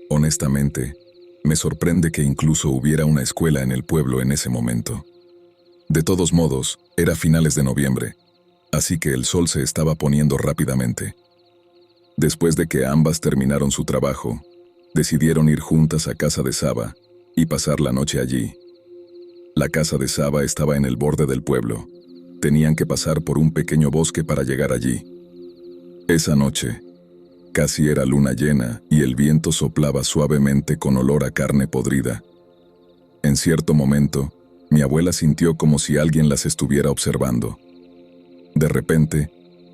Honestamente, me sorprende que incluso hubiera una escuela en el pueblo en ese momento. De todos modos, era finales de noviembre, así que el sol se estaba poniendo rápidamente. Después de que ambas terminaron su trabajo, decidieron ir juntas a casa de Saba y pasar la noche allí. La casa de Saba estaba en el borde del pueblo. Tenían que pasar por un pequeño bosque para llegar allí. Esa noche, casi era luna llena y el viento soplaba suavemente con olor a carne podrida. En cierto momento, mi abuela sintió como si alguien las estuviera observando. De repente,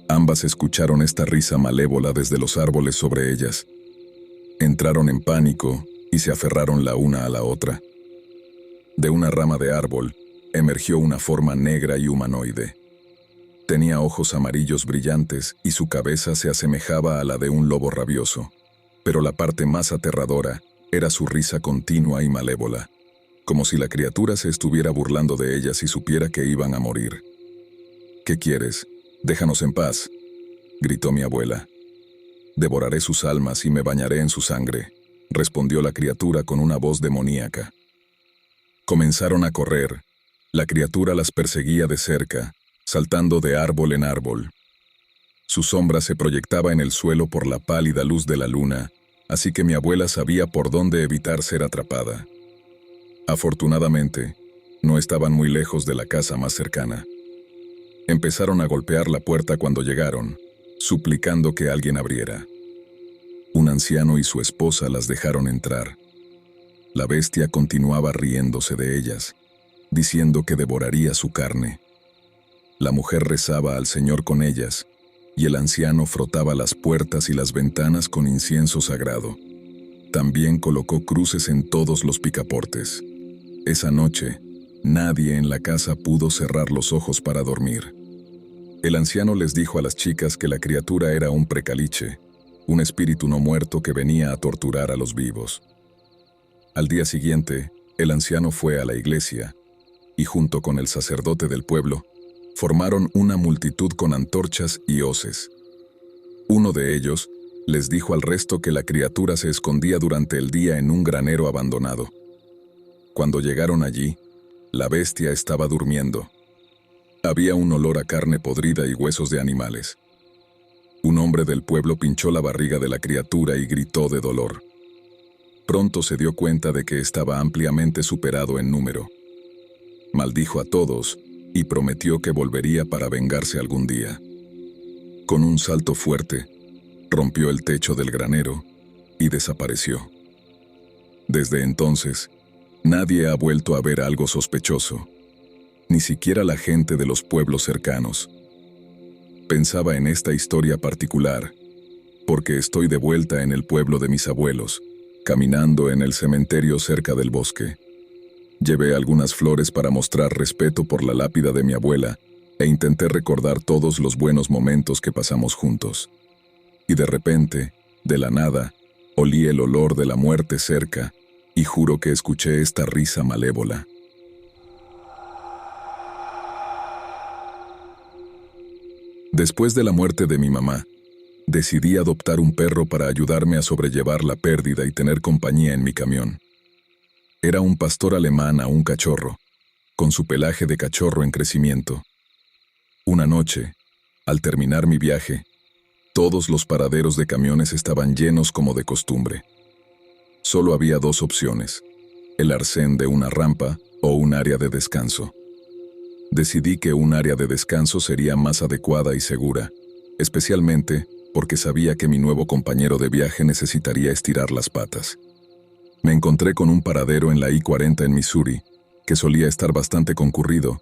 ambas escucharon esta risa malévola desde los árboles sobre ellas. Entraron en pánico y se aferraron la una a la otra. De una rama de árbol, emergió una forma negra y humanoide. Tenía ojos amarillos brillantes y su cabeza se asemejaba a la de un lobo rabioso. Pero la parte más aterradora era su risa continua y malévola, como si la criatura se estuviera burlando de ellas y supiera que iban a morir. «¿Qué quieres? Déjanos en paz», gritó mi abuela. «Devoraré sus almas y me bañaré en su sangre», respondió la criatura con una voz demoníaca. Comenzaron a correr. La criatura las perseguía de cerca, saltando de árbol en árbol. Su sombra se proyectaba en el suelo por la pálida luz de la luna, así que mi abuela sabía por dónde evitar ser atrapada. Afortunadamente, no estaban muy lejos de la casa más cercana. Empezaron a golpear la puerta cuando llegaron, suplicando que alguien abriera. Un anciano y su esposa las dejaron entrar. La bestia continuaba riéndose de ellas, diciendo que devoraría su carne. La mujer rezaba al Señor con ellas, y el anciano frotaba las puertas y las ventanas con incienso sagrado. También colocó cruces en todos los picaportes. Esa noche, nadie en la casa pudo cerrar los ojos para dormir. El anciano les dijo a las chicas que la criatura era un precaliche, un espíritu no muerto que venía a torturar a los vivos. Al día siguiente, el anciano fue a la iglesia, y junto con el sacerdote del pueblo, formaron una multitud con antorchas y hoces. Uno de ellos les dijo al resto que la criatura se escondía durante el día en un granero abandonado. Cuando llegaron allí, la bestia estaba durmiendo. Había un olor a carne podrida y huesos de animales. Un hombre del pueblo pinchó la barriga de la criatura y gritó de dolor. Pronto se dio cuenta de que estaba ampliamente superado en número. Maldijo a todos y prometió que volvería para vengarse algún día. Con un salto fuerte, rompió el techo del granero y desapareció. Desde entonces, nadie ha vuelto a ver algo sospechoso, ni siquiera la gente de los pueblos cercanos. Pensaba en esta historia particular, porque estoy de vuelta en el pueblo de mis abuelos, caminando en el cementerio cerca del bosque. Llevé algunas flores para mostrar respeto por la lápida de mi abuela e intenté recordar todos los buenos momentos que pasamos juntos. Y de repente, de la nada, olí el olor de la muerte cerca y juro que escuché esta risa malévola. Después de la muerte de mi mamá, decidí adoptar un perro para ayudarme a sobrellevar la pérdida y tener compañía en mi camión. Era un pastor alemán a un cachorro, con su pelaje de cachorro en crecimiento. Una noche, al terminar mi viaje, todos los paraderos de camiones estaban llenos como de costumbre. Solo había dos opciones, el arcén de una rampa o un área de descanso. Decidí que un área de descanso sería más adecuada y segura, especialmente porque sabía que mi nuevo compañero de viaje necesitaría estirar las patas. Me encontré con un paradero en la I-40 en Missouri, que solía estar bastante concurrido,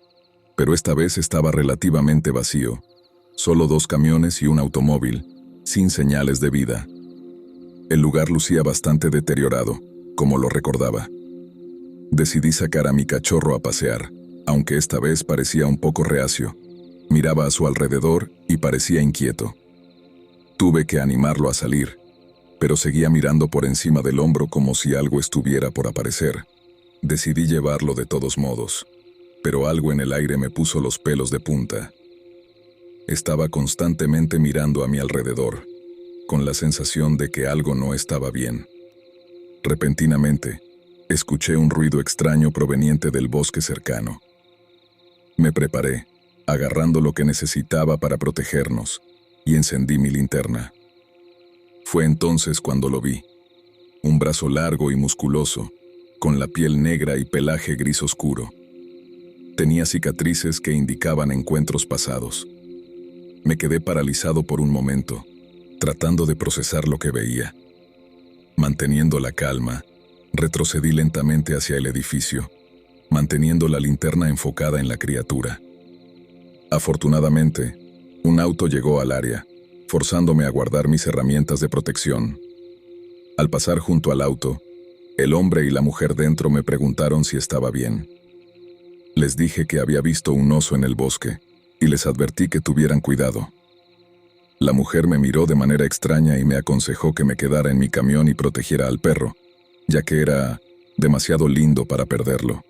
pero esta vez estaba relativamente vacío. Solo 2 camiones y un automóvil, sin señales de vida. El lugar lucía bastante deteriorado, como lo recordaba. Decidí sacar a mi cachorro a pasear, aunque esta vez parecía un poco reacio. Miraba a su alrededor y parecía inquieto. Tuve que animarlo a salir, pero seguía mirando por encima del hombro como si algo estuviera por aparecer. Decidí llevarlo de todos modos, pero algo en el aire me puso los pelos de punta. Estaba constantemente mirando a mi alrededor, con la sensación de que algo no estaba bien. Repentinamente, escuché un ruido extraño proveniente del bosque cercano. Me preparé, agarrando lo que necesitaba para protegernos, y encendí mi linterna. Fue entonces cuando lo vi. Un brazo largo y musculoso, con la piel negra y pelaje gris oscuro. Tenía cicatrices que indicaban encuentros pasados. Me quedé paralizado por un momento, tratando de procesar lo que veía. Manteniendo la calma, retrocedí lentamente hacia el edificio, manteniendo la linterna enfocada en la criatura. Afortunadamente, un auto llegó al área, forzándome a guardar mis herramientas de protección. Al pasar junto al auto, el hombre y la mujer dentro me preguntaron si estaba bien. Les dije que había visto un oso en el bosque, y les advertí que tuvieran cuidado. La mujer me miró de manera extraña y me aconsejó que me quedara en mi camión y protegiera al perro, ya que era demasiado lindo para perderlo.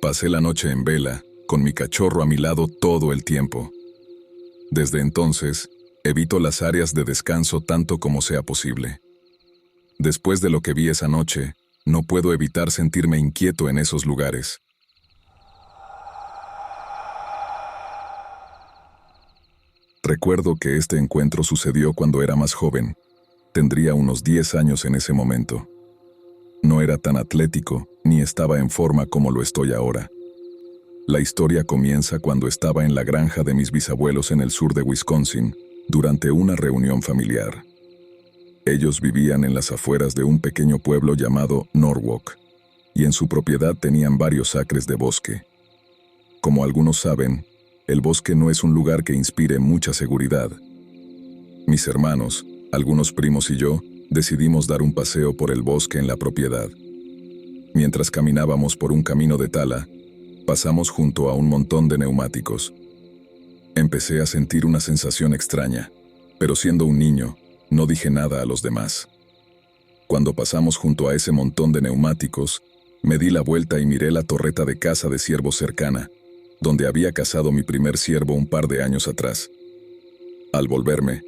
Pasé la noche en vela, con mi cachorro a mi lado todo el tiempo. Desde entonces, evito las áreas de descanso tanto como sea posible. Después de lo que vi esa noche, no puedo evitar sentirme inquieto en esos lugares. Recuerdo que este encuentro sucedió cuando era más joven. Tendría unos 10 años en ese momento. No era tan atlético, ni estaba en forma como lo estoy ahora. La historia comienza cuando estaba en la granja de mis bisabuelos en el sur de Wisconsin, durante una reunión familiar. Ellos vivían en las afueras de un pequeño pueblo llamado Norwalk, y en su propiedad tenían varios acres de bosque. Como algunos saben, el bosque no es un lugar que inspire mucha seguridad. Mis hermanos, algunos primos y yo, decidimos dar un paseo por el bosque en la propiedad. Mientras caminábamos por un camino de tala, pasamos junto a un montón de neumáticos. Empecé a sentir una sensación extraña, pero siendo un niño, no dije nada a los demás. Cuando pasamos junto a ese montón de neumáticos, me di la vuelta y miré la torreta de caza de ciervos cercana, donde había cazado mi primer ciervo un par de años atrás. Al volverme,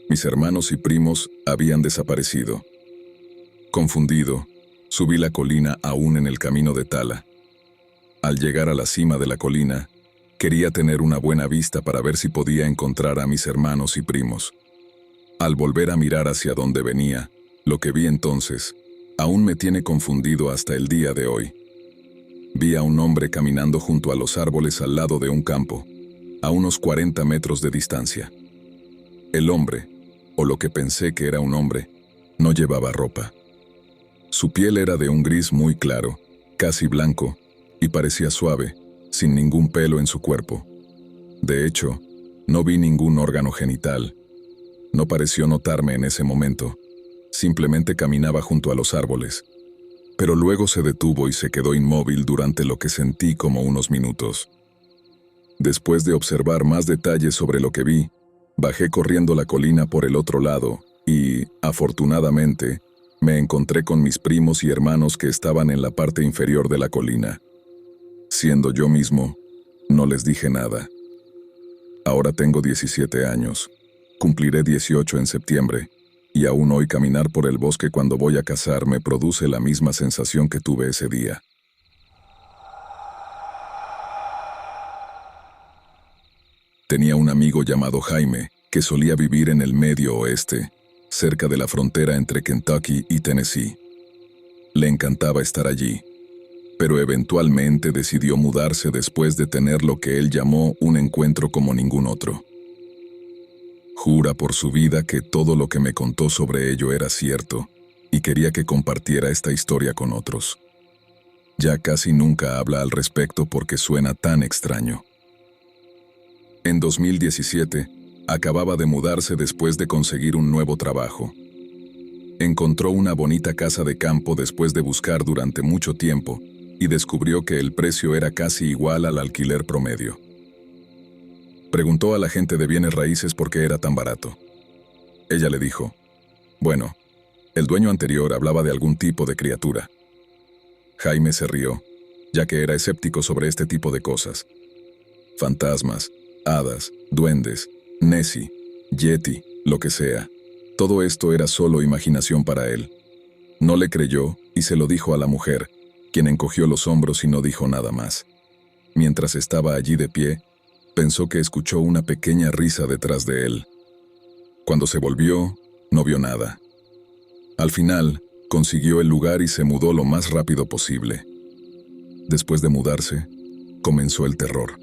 mis hermanos y primos habían desaparecido. Confundido, subí la colina aún en el camino de tala. Al llegar a la cima de la colina, quería tener una buena vista para ver si podía encontrar a mis hermanos y primos. Al volver a mirar hacia donde venía, lo que vi entonces, aún me tiene confundido hasta el día de hoy. Vi a un hombre caminando junto a los árboles al lado de un campo, a unos 40 metros de distancia. El hombre, o lo que pensé que era un hombre, no llevaba ropa. Su piel era de un gris muy claro, casi blanco, y parecía suave, sin ningún pelo en su cuerpo. De hecho, no vi ningún órgano genital. No pareció notarme en ese momento. Simplemente caminaba junto a los árboles. Pero luego se detuvo y se quedó inmóvil durante lo que sentí como unos minutos. Después de observar más detalles sobre lo que vi, bajé corriendo la colina por el otro lado y, afortunadamente, me encontré con mis primos y hermanos que estaban en la parte inferior de la colina. Siendo yo mismo, no les dije nada. Ahora tengo 17 años. Cumpliré 18 en septiembre. Y aún hoy caminar por el bosque cuando voy a cazar me produce la misma sensación que tuve ese día. Tenía un amigo llamado Jaime, que solía vivir en el medio oeste, cerca de la frontera entre Kentucky y Tennessee. Le encantaba estar allí. pero eventualmente decidió mudarse después de tener lo que él llamó un encuentro como ningún otro. Jura por su vida que todo lo que me contó sobre ello era cierto, y quería que compartiera esta historia con otros. Ya casi nunca habla al respecto porque suena tan extraño. En 2017, acababa de mudarse después de conseguir un nuevo trabajo. Encontró una bonita casa de campo después de buscar durante mucho tiempo y descubrió que el precio era casi igual al alquiler promedio. Preguntó a la gente de bienes raíces por qué era tan barato. Ella le dijo, bueno, el dueño anterior hablaba de algún tipo de criatura. Jaime se rió, ya que era escéptico sobre este tipo de cosas. Fantasmas, hadas, duendes, Nessie, Yeti, lo que sea. Todo esto era solo imaginación para él. No le creyó y se lo dijo a la mujer, quien encogió los hombros y no dijo nada más. Mientras estaba allí de pie, pensó que escuchó una pequeña risa detrás de él. Cuando se volvió, no vio nada. Al final, consiguió el lugar y se mudó lo más rápido posible. Después de mudarse, comenzó el terror.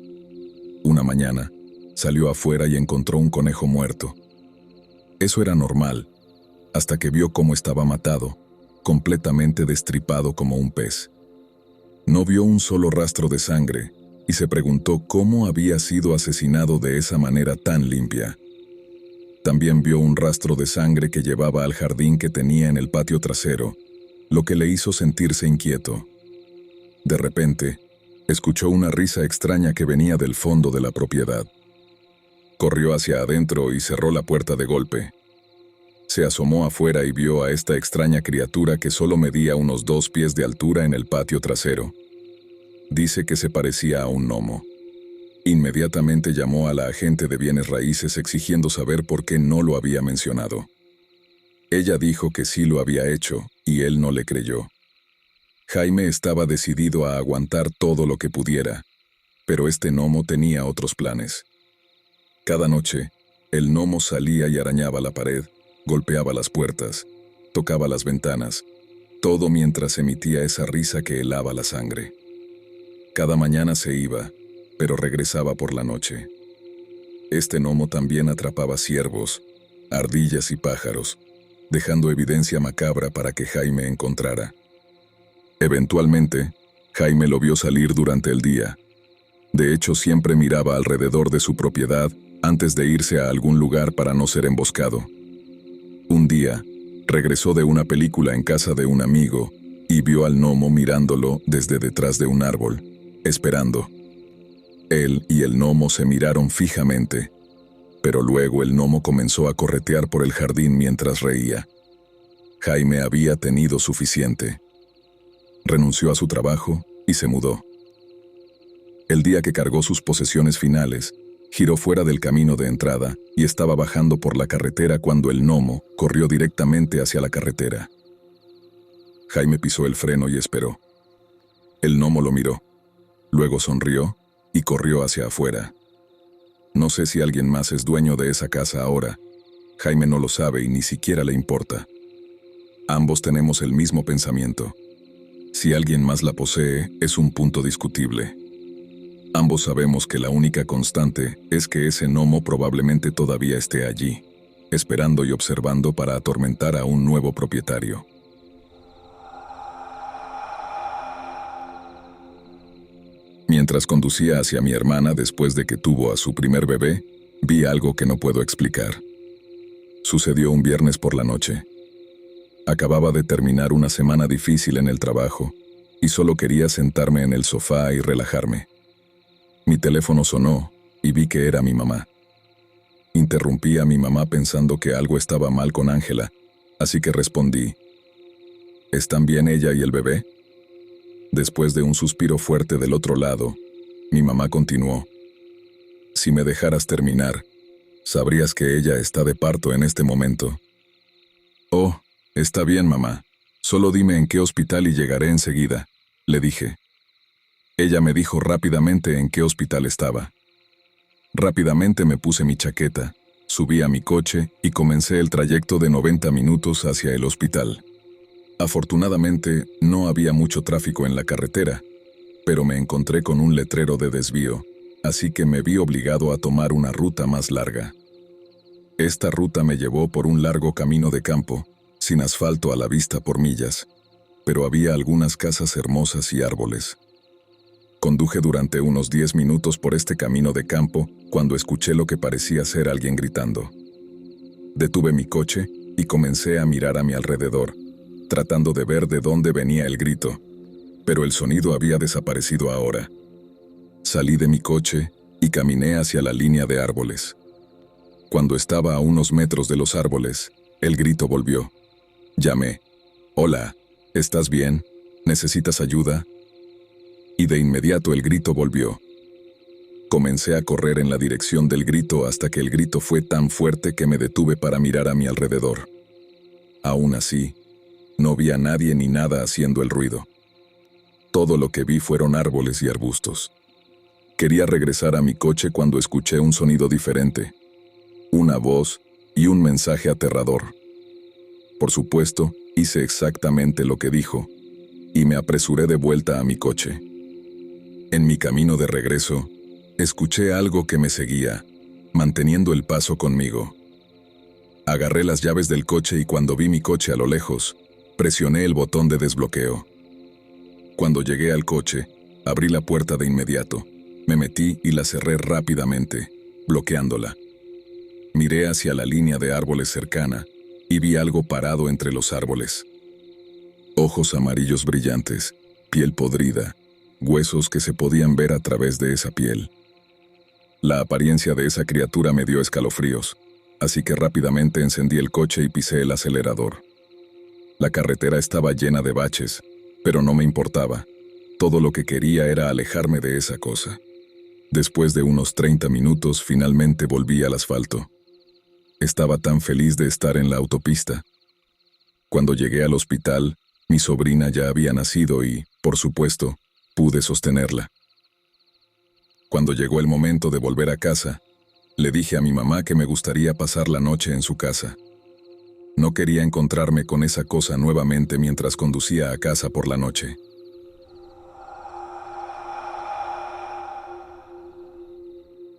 Una mañana, salió afuera y encontró un conejo muerto. Eso era normal, hasta que vio cómo estaba matado, completamente destripado como un pez. No vio un solo rastro de sangre y se preguntó cómo había sido asesinado de esa manera tan limpia. También vio un rastro de sangre que llevaba al jardín que tenía en el patio trasero, lo que le hizo sentirse inquieto. De repente, escuchó una risa extraña que venía del fondo de la propiedad. Corrió hacia adentro y cerró la puerta de golpe. Se asomó afuera y vio a esta extraña criatura que solo medía unos 2 pies de altura en el patio trasero. Dice que se parecía a un gnomo. Inmediatamente llamó a la agente de bienes raíces exigiendo saber por qué no lo había mencionado. Ella dijo que sí lo había hecho, y él no le creyó. Jaime estaba decidido a aguantar todo lo que pudiera, pero este gnomo tenía otros planes. Cada noche, el gnomo salía y arañaba la pared, golpeaba las puertas, tocaba las ventanas, todo mientras emitía esa risa que helaba la sangre. Cada mañana se iba, pero regresaba por la noche. Este gnomo también atrapaba ciervos, ardillas y pájaros, dejando evidencia macabra para que Jaime encontrara. Eventualmente, Jaime lo vio salir durante el día. De hecho, siempre miraba alrededor de su propiedad antes de irse a algún lugar para no ser emboscado. Un día, regresó de una película en casa de un amigo y vio al gnomo mirándolo desde detrás de un árbol, esperando. Él y el gnomo se miraron fijamente, pero luego el gnomo comenzó a corretear por el jardín mientras reía. Jaime había tenido suficiente. Renunció a su trabajo y se mudó. El día que cargó sus posesiones finales, giró fuera del camino de entrada y estaba bajando por la carretera cuando el gnomo corrió directamente hacia la carretera. Jaime pisó el freno y esperó. El gnomo lo miró, luego sonrió y corrió hacia afuera. No sé si alguien más es dueño de esa casa ahora. Jaime no lo sabe y ni siquiera le importa. Ambos tenemos el mismo pensamiento. Si alguien más la posee, es un punto discutible. Ambos sabemos que la única constante es que ese gnomo probablemente todavía esté allí, esperando y observando para atormentar a un nuevo propietario. Mientras conducía hacia mi hermana después de que tuvo a su primer bebé, vi algo que no puedo explicar. Sucedió un viernes por la noche. Acababa de terminar una semana difícil en el trabajo y solo quería sentarme en el sofá y relajarme. Mi teléfono sonó y vi que era mi mamá. Interrumpí a mi mamá pensando que algo estaba mal con Ángela, así que respondí, ¿están bien ella y el bebé? Después de un suspiro fuerte del otro lado, mi mamá continuó, si me dejaras terminar, sabrías que ella está de parto en este momento. Oh, está bien, mamá. Solo dime en qué hospital y llegaré enseguida, le dije. Ella me dijo rápidamente en qué hospital estaba. Rápidamente me puse mi chaqueta, subí a mi coche y comencé el trayecto de 90 minutos hacia el hospital. Afortunadamente, no había mucho tráfico en la carretera, pero me encontré con un letrero de desvío, así que me vi obligado a tomar una ruta más larga. Esta ruta me llevó por un largo camino de campo, sin asfalto a la vista por millas, pero había algunas casas hermosas y árboles. Conduje durante unos 10 minutos por este camino de campo cuando escuché lo que parecía ser alguien gritando. Detuve mi coche y comencé a mirar a mi alrededor, tratando de ver de dónde venía el grito, pero el sonido había desaparecido ahora. Salí de mi coche y caminé hacia la línea de árboles. Cuando estaba a unos metros de los árboles, el grito volvió. Llamé. «Hola, ¿estás bien? ¿Necesitas ayuda?» Y de inmediato el grito volvió. Comencé a correr en la dirección del grito hasta que el grito fue tan fuerte que me detuve para mirar a mi alrededor. Aún así, no vi a nadie ni nada haciendo el ruido. Todo lo que vi fueron árboles y arbustos. Quería regresar a mi coche cuando escuché un sonido diferente, una voz y un mensaje aterrador. Por supuesto, hice exactamente lo que dijo, y me apresuré de vuelta a mi coche. En mi camino de regreso, escuché algo que me seguía, manteniendo el paso conmigo. Agarré las llaves del coche y cuando vi mi coche a lo lejos, presioné el botón de desbloqueo. Cuando llegué al coche, abrí la puerta de inmediato, me metí y la cerré rápidamente, bloqueándola. Miré hacia la línea de árboles cercana y vi algo parado entre los árboles. Ojos amarillos brillantes, piel podrida, huesos que se podían ver a través de esa piel. La apariencia de esa criatura me dio escalofríos, así que rápidamente encendí el coche y pisé el acelerador. La carretera estaba llena de baches, pero no me importaba. Todo lo que quería era alejarme de esa cosa. Después de unos 30 minutos, finalmente volví al asfalto. Estaba tan feliz de estar en la autopista. Cuando llegué al hospital, mi sobrina ya había nacido y, por supuesto, pude sostenerla. Cuando llegó el momento de volver a casa, le dije a mi mamá que me gustaría pasar la noche en su casa. No quería encontrarme con esa cosa nuevamente mientras conducía a casa por la noche.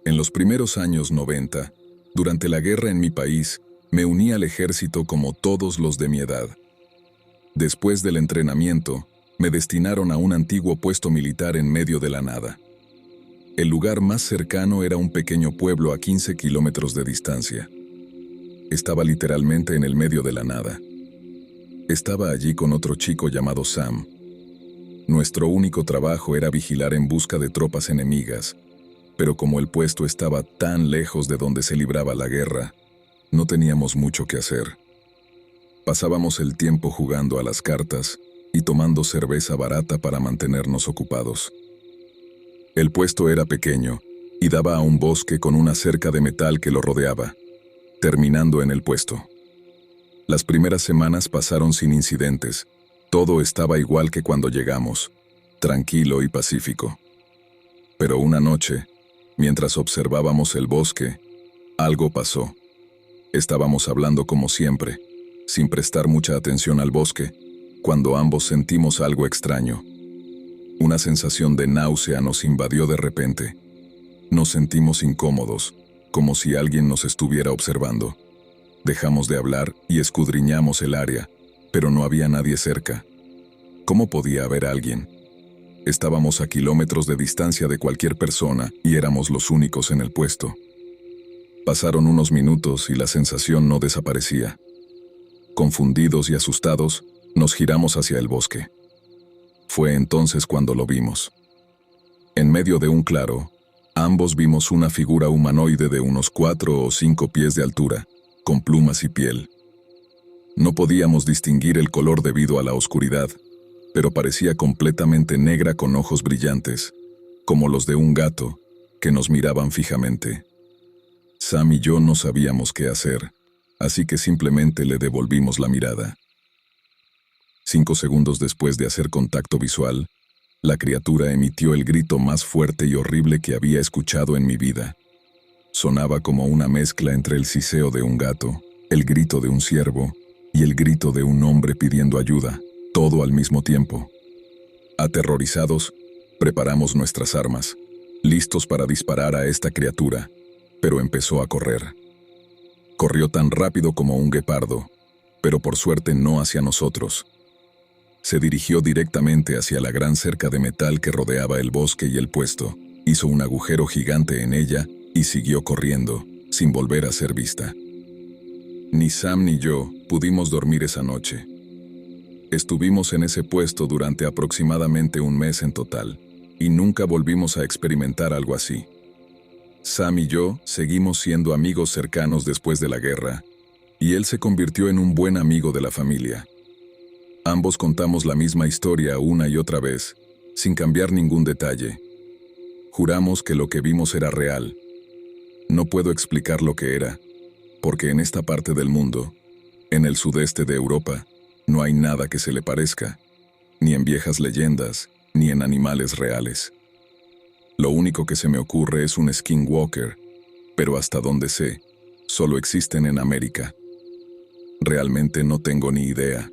En los primeros años 90, durante la guerra en mi país, me uní al ejército como todos los de mi edad. Después del entrenamiento, me destinaron a un antiguo puesto militar en medio de la nada. El lugar más cercano era un pequeño pueblo a 15 kilómetros de distancia. Estaba literalmente en el medio de la nada. Estaba allí con otro chico llamado Sam. Nuestro único trabajo era vigilar en busca de tropas enemigas, pero como el puesto estaba tan lejos de donde se libraba la guerra, no teníamos mucho que hacer. Pasábamos el tiempo jugando a las cartas y tomando cerveza barata para mantenernos ocupados. El puesto era pequeño y daba a un bosque con una cerca de metal que lo rodeaba, terminando en el puesto. Las primeras semanas pasaron sin incidentes. Todo estaba igual que cuando llegamos, tranquilo y pacífico. Pero una noche, mientras observábamos el bosque, algo pasó. Estábamos hablando como siempre, sin prestar mucha atención al bosque, cuando ambos sentimos algo extraño. Una sensación de náusea nos invadió de repente. Nos sentimos incómodos, como si alguien nos estuviera observando. Dejamos de hablar y escudriñamos el área, pero no había nadie cerca. ¿Cómo podía haber alguien? Estábamos a kilómetros de distancia de cualquier persona y éramos los únicos en el puesto. Pasaron unos minutos y la sensación no desaparecía. Confundidos y asustados, nos giramos hacia el bosque. Fue entonces cuando lo vimos. En medio de un claro, ambos vimos una figura humanoide de unos 4 o 5 pies de altura, con plumas y piel. No podíamos distinguir el color debido a la oscuridad, pero parecía completamente negra con ojos brillantes, como los de un gato, que nos miraban fijamente. Sam y yo no sabíamos qué hacer, así que simplemente le devolvimos la mirada. 5 segundos después de hacer contacto visual, la criatura emitió el grito más fuerte y horrible que había escuchado en mi vida. Sonaba como una mezcla entre el siseo de un gato, el grito de un ciervo y el grito de un hombre pidiendo ayuda. todo al mismo tiempo. Aterrorizados, preparamos nuestras armas, listos para disparar a esta criatura, pero empezó a correr. Corrió tan rápido como un guepardo, pero por suerte no hacia nosotros. Se dirigió directamente hacia la gran cerca de metal que rodeaba el bosque y el puesto, hizo un agujero gigante en ella y siguió corriendo, sin volver a ser vista. Ni Sam ni yo pudimos dormir esa noche. Estuvimos en ese puesto durante aproximadamente un mes en total, y nunca volvimos a experimentar algo así. Sam y yo seguimos siendo amigos cercanos después de la guerra, y él se convirtió en un buen amigo de la familia. Ambos contamos la misma historia una y otra vez, sin cambiar ningún detalle. Juramos que lo que vimos era real. No puedo explicar lo que era, porque en esta parte del mundo, en el sudeste de Europa, no hay nada que se le parezca, ni en viejas leyendas, ni en animales reales. Lo único que se me ocurre es un skinwalker, pero hasta donde sé, solo existen en América. Realmente no tengo ni idea.